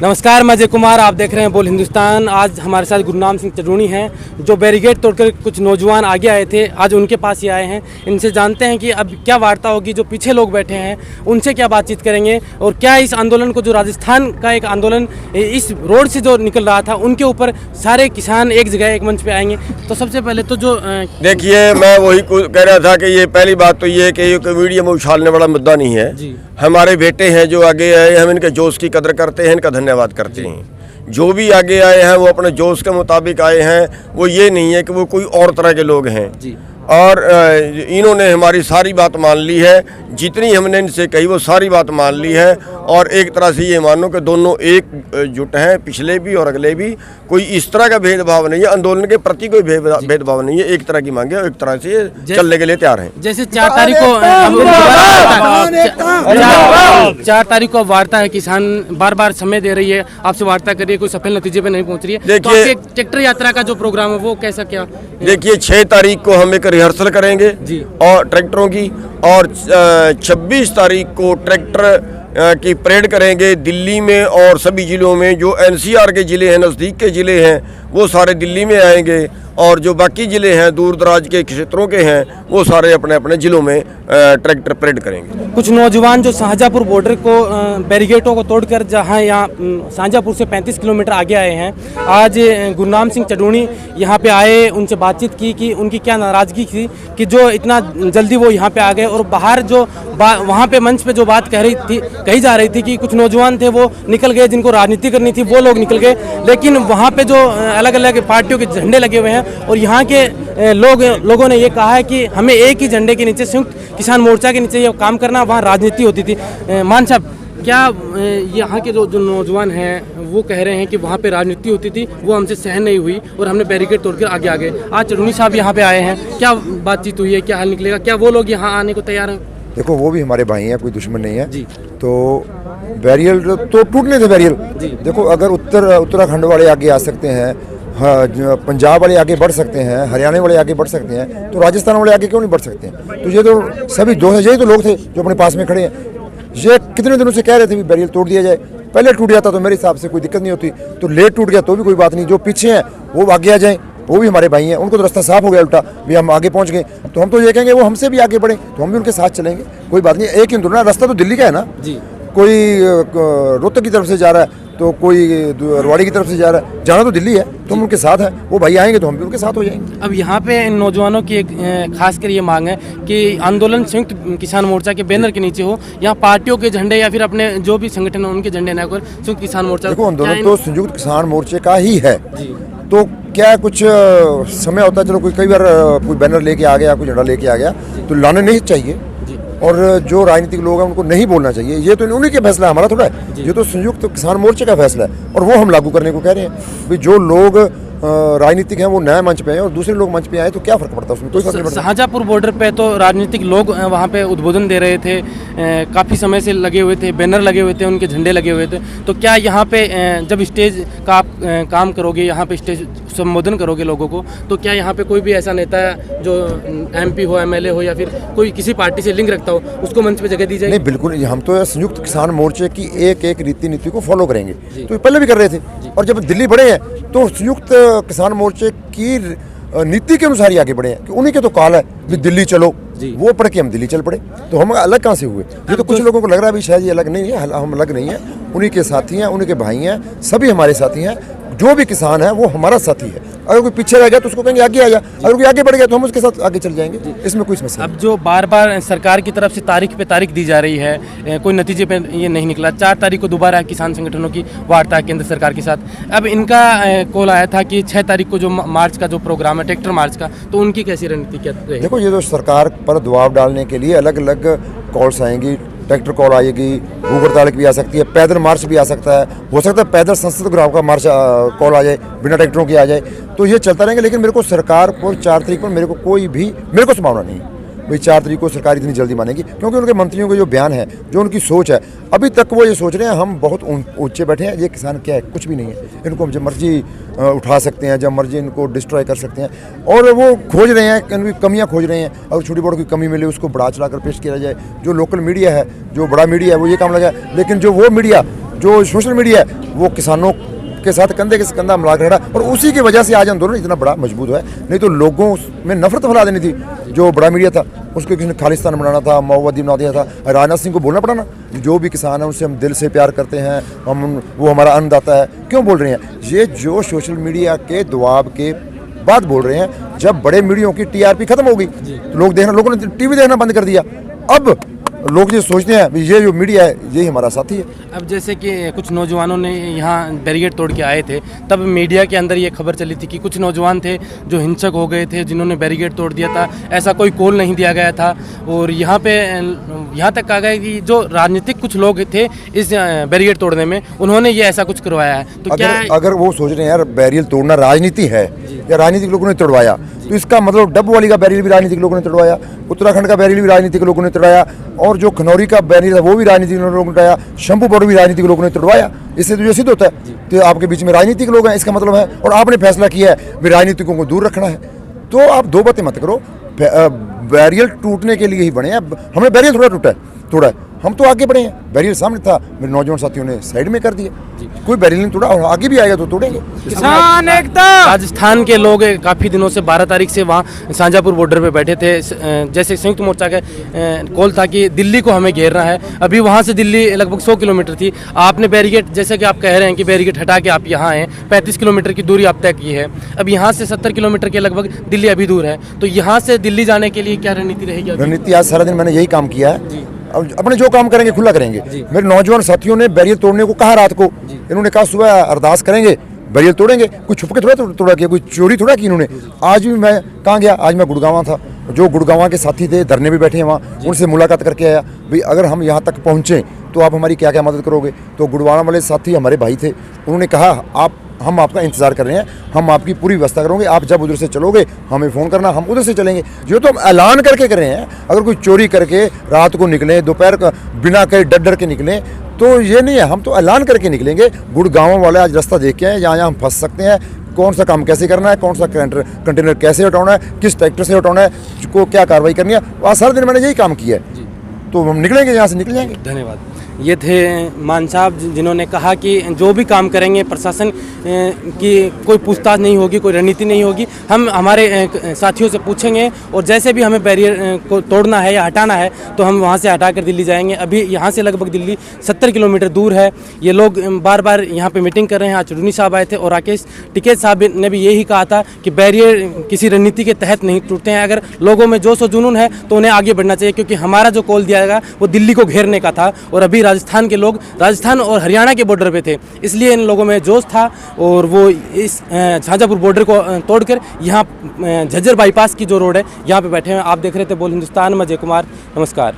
नमस्कार, मैं अजय कुमार, आप देख रहे हैं बोल हिंदुस्तान। आज हमारे साथ गुरनाम सिंह चटूणी हैं जो बैरिकेड तोड़कर कुछ नौजवान आगे आए थे, आज उनके पास ही आए हैं। इनसे जानते हैं कि अब क्या वार्ता होगी, जो पीछे लोग बैठे हैं उनसे क्या बातचीत करेंगे और क्या इस आंदोलन को, जो राजस्थान का एक आंदोलन इस रोड से जो निकल रहा था, उनके ऊपर सारे किसान एक जगह एक मंच पे आएंगे। तो सबसे पहले तो जो देखिए, मैं वही कह रहा था कि ये पहली बात तो ये है कि ये मीडिया में उछालने वाला मुद्दा नहीं है जी। हमारे बेटे हैं जो आगे आए, हम इनके जोश की कदर करते हैं, इनका धन्यवाद करते हैं। जो भी आगे आए हैं वो अपने जोश के मुताबिक आए हैं, वो ये नहीं है कि वो कोई और तरह के लोग हैं जी। और इन्होंने हमारी सारी बात मान ली है, जितनी हमने इनसे कही वो सारी बात मान ली है। और एक तरह से ये मानो कि दोनों एकजुट हैं, पिछले भी और अगले भी। कोई इस तरह का भेदभाव नहीं है, आंदोलन के प्रति कोई भेदभाव नहीं है। एक तरह की मांगे और एक तरह से चलने के लिए तैयार हैं। जैसे 4 तारीख को वार्ता है, किसान बार बार समय दे रही है, आपसे वार्ता कर रही है, कोई सफल नतीजे पे नहीं पहुंच रही है। देखिए, ट्रैक्टर यात्रा का जो प्रोग्राम है वो कैसा क्या? देखिए, 6 तारीख को हम एक रिहर्सल करेंगे जी और ट्रैक्टरों की, और 26 तारीख को ट्रैक्टर की परेड करेंगे दिल्ली में और सभी जिलों में। जो एनसीआर के ज़िले हैं, नज़दीक के ज़िले हैं, वो सारे दिल्ली में आएंगे, और जो बाकी ज़िले हैं दूर दराज के क्षेत्रों के हैं, वो सारे अपने अपने ज़िलों में ट्रैक्टर परेड करेंगे। कुछ नौजवान जो शाहजहाँपुर बॉर्डर को बैरिकेडों को तोड़कर जहां यहाँ शाहजहाँपुर से 35 किलोमीटर आगे आए हैं, आज गुरनाम सिंह चटूणी यहाँ पे आए, उनसे बातचीत की कि उनकी क्या नाराज़गी थी कि जो इतना जल्दी वो यहाँ पे आ गए। और बाहर जो वहाँ पे मंच पे जो बात कही जा रही थी कि कुछ नौजवान थे वो निकल गए, जिनको राजनीति करनी थी वो लोग निकल गए, लेकिन वहाँ पे जो अलग अलग पार्टियों के झंडे लगे हुए हैं और यहाँ के लोगों ने ये कहा है कि हमें एक ही झंडे के नीचे, संयुक्त किसान मोर्चा के नीचे ये काम करना, वहाँ राजनीति होती थी। मान साहब, क्या यहाँ के जो नौजवान हैं वो कह रहे हैं कि वहाँ पे राजनीति होती थी, वो हमसे सहन नहीं हुई और हमने बैरिकेड तोड़कर आगे आ गए। आज चटूणी साहब यहाँ पे आए हैं, क्या बातचीत हुई है, क्या हल निकलेगा, क्या वो लोग यहाँ आने को तैयार हैं? देखो, वो भी हमारे भाई हैं, कोई दुश्मन नहीं है जी। तो बैरियल तो टूटने थे बैरियल। देखो, अगर उत्तराखंड वाले आगे आ सकते हैं, हाँ, पंजाब वाले आगे बढ़ सकते हैं, हरियाणा वाले आगे बढ़ सकते हैं, तो राजस्थान वाले आगे क्यों नहीं बढ़ सकते हैं? तो ये तो सभी यही तो लोग थे जो अपने पास में खड़े हैं। ये कितने दिनों से कह रहे थे कि बैरियल तोड़ दिया जाए। पहले टूट जाता तो मेरे हिसाब से कोई दिक्कत नहीं होती, तो लेट टूट गया तो भी कोई बात नहीं। जो पीछे हैं वो आगे आ जाएं, वो भी हमारे भाई हैं, उनको तो रास्ता साफ हो गया उल्टा भी, हम आगे पहुंच गए। तो हम तो ये कहेंगे वो हमसे भी आगे बढ़े, तो हम भी उनके साथ चलेंगे, कोई बात नहीं। एक ही ना, रास्ता तो दिल्ली का है ना जी। कोई रोहतक की तरफ से जा रहा है, तो कोई रवाड़ी की तरफ से जा रहा है, जाना तो दिल्ली है, तो हम उनके साथ हैं। वो भाई आएंगे तो हम भी उनके साथ हो जाएंगे। अब यहाँ पे इन नौजवानों की एक खासकर ये मांग है कि आंदोलन संयुक्त किसान मोर्चा के बैनर के नीचे हो, यहाँ पार्टियों के झंडे या फिर अपने जो भी संगठन है उनके झंडे न कर संयुक्त किसान मोर्चा। देखो, आंदोलन तो संयुक्त किसान मोर्चे का ही है जी। तो क्या कुछ समय होता है, चलो कोई कई बार कोई बैनर लेके आ गया, कोई झंडा लेके आ गया, तो लाने नहीं चाहिए। और जो राजनीतिक लोग हैं उनको नहीं बोलना चाहिए। ये तो उन्हीं का फैसला है, हमारा थोड़ा है। ये तो संयुक्त किसान मोर्चे का फैसला है और वो हम लागू करने को कह रहे हैं। भाई, जो लोग राजनीतिक हैं वो नए मंच पे हैं और दूसरे लोग मंच पे आए तो क्या फर्क पड़ता है उसमें? कोई फर्क नहीं पड़ता। शाहजहाँपुर बॉर्डर पे तो राजनीतिक लोग वहाँ पे उद्बोधन दे रहे थे, काफ़ी समय से लगे हुए थे, बैनर लगे हुए थे, उनके झंडे लगे हुए थे। तो क्या यहाँ पे जब स्टेज का आप काम करोगे, यहाँ पे स्टेज संबोधन करोगे लोगों को, तो क्या यहाँ पे कोई भी ऐसा नेता जो MP हो, MLA हो या फिर कोई किसी पार्टी से लिंक रखता हो, उसको मंच पे जगह दी जाए? नहीं, बिल्कुल। हम तो संयुक्त किसान मोर्चे की एक एक रीति नीति को फॉलो करेंगे, तो पहले भी कर रहे थे। और जब दिल्ली बढ़े हैं तो संयुक्त किसान मोर्चे की नीति के अनुसार ही आगे बढ़े हैं कि उन्हीं के तो कॉल है कि दिल्ली चलो, वो पढ़ के हम दिल्ली चल पड़े। तो हम अलग कहाँ से हुए? ये तो कुछ लोगों को लग रहा है भी शायद ये अलग नहीं है, हम अलग नहीं है। उन्हीं के साथी हैं, उन्हीं के भाई हैं, सभी हमारे साथी हैं। जो भी किसान है वो हमारा साथी है। अगर कोई पीछे रह गया तो उसको कहेंगे आगे आ जा, अगर कोई आगे बढ़ गया तो हम उसके साथ आगे चल जाएंगे, इसमें कोई समस्या। अब जो बार बार सरकार की तरफ से तारीख पे तारीख दी जा रही है, कोई नतीजे पे ये नहीं निकला। 4 तारीख को दोबारा किसान संगठनों की वार्ता है केंद्र सरकार के साथ। अब इनका कॉल आया था कि 6 तारीख को जो मार्च का जो प्रोग्राम है, ट्रैक्टर मार्च का, तो उनकी कैसी रणनीति क्या रहेगी? देखो, ये तो सरकार पर दबाव डालने के लिए अलग अलग कॉल्स आएंगी। ट्रैक्टर कॉल आएगी, भूख हड़ताल की भी आ सकती है, पैदल मार्च भी आ सकता है, हो सकता है पैदल संसद ग्राम का मार्च कॉल आ जाए, बिना ट्रैक्टरों की आ जाए, तो ये चलता रहेगा। लेकिन मेरे को सरकार पर 4 तारीख पर मेरे को संभावना नहीं है भाई 4 तारीख को सरकार इतनी जल्दी मानेगी, क्योंकि उनके मंत्रियों के जो बयान है, जो उनकी सोच है, अभी तक वो ये सोच रहे हैं हम बहुत ऊंचे बैठे हैं, ये किसान क्या है, कुछ भी नहीं है, इनको हम जब मर्जी उठा सकते हैं, जब मर्जी इनको डिस्ट्रॉय कर सकते हैं। और वो खोज रहे हैं, इनकी कमियां खोज रहे हैं, और छोटी बड़ी कोई कमी मिले उसको बढ़ा चढ़ा कर पेश किया जाए। जो लोकल मीडिया है, जो बड़ा मीडिया है, वो ये काम लगा है। लेकिन जो वो मीडिया जो सोशल मीडिया है वो किसानों के साथ कंधे के कंधा मिला कर खड़ा, और उसी की वजह से आज आंदोलन इतना बड़ा मजबूत है। नहीं तो लोगों में नफरत फैला देनी थी। जो बड़ा मीडिया था उसको किसी ने खालिस्तान बनाना था, माओवादी बना दिया था। राजनाथ सिंह को बोलना पड़ा ना, जो भी किसान है उनसे हम दिल से प्यार करते हैं, वो हमारा अन्नदाता है, क्यों बोल रहे हैं? ये जो सोशल मीडिया के दबाव के बात बोल रहे हैं। जब बड़े मीडिया की टीआरपी खत्म हो गई, लोगों ने टीवी देखना बंद कर दिया। अब लोग ये सोचते हैं ये जो मीडिया है यही हमारा साथी है। अब जैसे कि कुछ नौजवानों ने यहाँ बैरिकेड तोड़ के आए थे, तब मीडिया के अंदर ये खबर चली थी कि कुछ नौजवान थे जो हिंसक हो गए थे, जिन्होंने बैरिकेड तोड़ दिया था। ऐसा कोई कॉल नहीं दिया गया था, और यहाँ तक कहा गया कि जो राजनीतिक कुछ लोग थे इस बैरिकेड तोड़ने में, उन्होंने ये ऐसा कुछ करवाया है। तो अगर वो सोच रहे हैं यार बैरियल तोड़ना राजनीति है या राजनीतिक लोगों ने तोड़वाया, तो इसका मतलब डब वाली का बैरियल भी राजनीतिक लोगों ने तोड़वाया, उत्तराखंड का बैरियल भी राजनीतिक लोगों ने तोड़वाया, और जो खनौरी का बैरियल है वो भी राजनीतिक लोगों ने तोड़वाया, शंभू बॉर्डर भी राजनीतिक लोगों ने तोड़वाया। इससे तो जो सिद्ध होता है तो आपके बीच में राजनीतिक लोग हैं, इसका मतलब है। और आपने फैसला किया है भी राजनीतिकों को दूर रखना है, तो आप दो बातें मत करो। बैरियल टूटने के लिए ही बने हैं। हमने बैरियल तोड़ा है, हम तो आगे बढ़े हैं। बैरियल सामने था, मेरे नौजवान साथियों ने साइड में कर दिया। कोई बैरियल नहीं तोड़ा, और आगे भी आएगा तो तोड़ेंगे। किसान एकता। राजस्थान के लोग काफ़ी दिनों से 12 तारीख से वहाँ शाहजहाँपुर बॉर्डर पे बैठे थे। जैसे संयुक्त मोर्चा का कॉल था कि दिल्ली को हमें घेरना है। अभी वहाँ से दिल्ली लगभग 100 किलोमीटर थी। आपने बैरिकेड, जैसे कि आप कह रहे हैं कि बैरिकेड हटा के आप यहाँ आए, 35 किलोमीटर की दूरी आप तय की है। अब यहाँ से 70 किलोमीटर के लगभग दिल्ली अभी दूर है, तो यहाँ से दिल्ली जाने के लिए क्या रणनीति रहेगी? रणनीति आज सारा दिन मैंने यही काम किया है। अब अपने जो काम करेंगे खुला करेंगे। मेरे नौजवान साथियों ने बैरियर तोड़ने को कहा रात को। इन्होंने कहा सुबह अरदास करेंगे, बैरियर तोड़ेंगे। कोई छुप के तोड़ा किया, कोई चोरी थोड़ा की इन्होंने। आज भी मैं कहाँ गया? आज मैं गुड़गांव था। जो गुड़गांव के साथी थे, धरने में बैठे हैं वहाँ, उनसे मुलाकात करके आया। भाई अगर हम यहाँ तक पहुँचे तो आप हमारी क्या क्या मदद करोगे? तो गुड़गांव वाले साथी हमारे भाई थे, उन्होंने कहा हम आपका इंतज़ार कर रहे हैं, हम आपकी पूरी व्यवस्था करेंगे। आप जब उधर से चलोगे हमें फ़ोन करना, हम उधर से चलेंगे। जो तो हम ऐलान करके कर रहे हैं। अगर कोई चोरी करके रात को निकले, दोपहर का बिना कहीं डर के निकले, तो ये नहीं है। हम तो ऐलान करके निकलेंगे। गुड़गांव वाले आज रास्ता देख के हैं, यहाँ हम फंस सकते हैं, कौन सा काम कैसे करना है, कौन सा कंटेनर कैसे हटाना है, किस ट्रैक्टर से हटाना है, को क्या कार्रवाई करनी है। आज सारा दिन मैंने यही काम किया है, तो हम निकलेंगे, यहाँ से निकल जाएंगे। धन्यवाद। ये थे मान साहब जिन्होंने कहा कि जो भी काम करेंगे प्रशासन की कोई पूछताछ नहीं होगी, कोई रणनीति नहीं होगी। हम हमारे साथियों से पूछेंगे, और जैसे भी हमें बैरियर को तोड़ना है या हटाना है तो हम वहाँ से हटा कर दिल्ली जाएंगे। अभी यहाँ से लगभग दिल्ली 70 किलोमीटर दूर है। ये लोग बार बार यहाँ पे मीटिंग कर रहे हैं। आज चुड़नी साहब आए थे, और राकेश टिकैत साहब ने भी यही कहा था कि बैरियर किसी रणनीति के तहत नहीं टूटते हैं। अगर लोगों में जोश और जुनून है तो उन्हें आगे बढ़ना चाहिए, क्योंकि हमारा जो कॉल दिया गया वो दिल्ली को घेरने का था। और अभी राजस्थान के लोग राजस्थान और हरियाणा के बॉर्डर पे थे, इसलिए इन लोगों में जोश था, और वो इस शाहजहाँपुर बॉर्डर को तोड़कर यहाँ झज्जर बाईपास की जो रोड है यहाँ पे बैठे हैं। आप देख रहे थे बोल हिंदुस्तान में, जय कुमार, नमस्कार।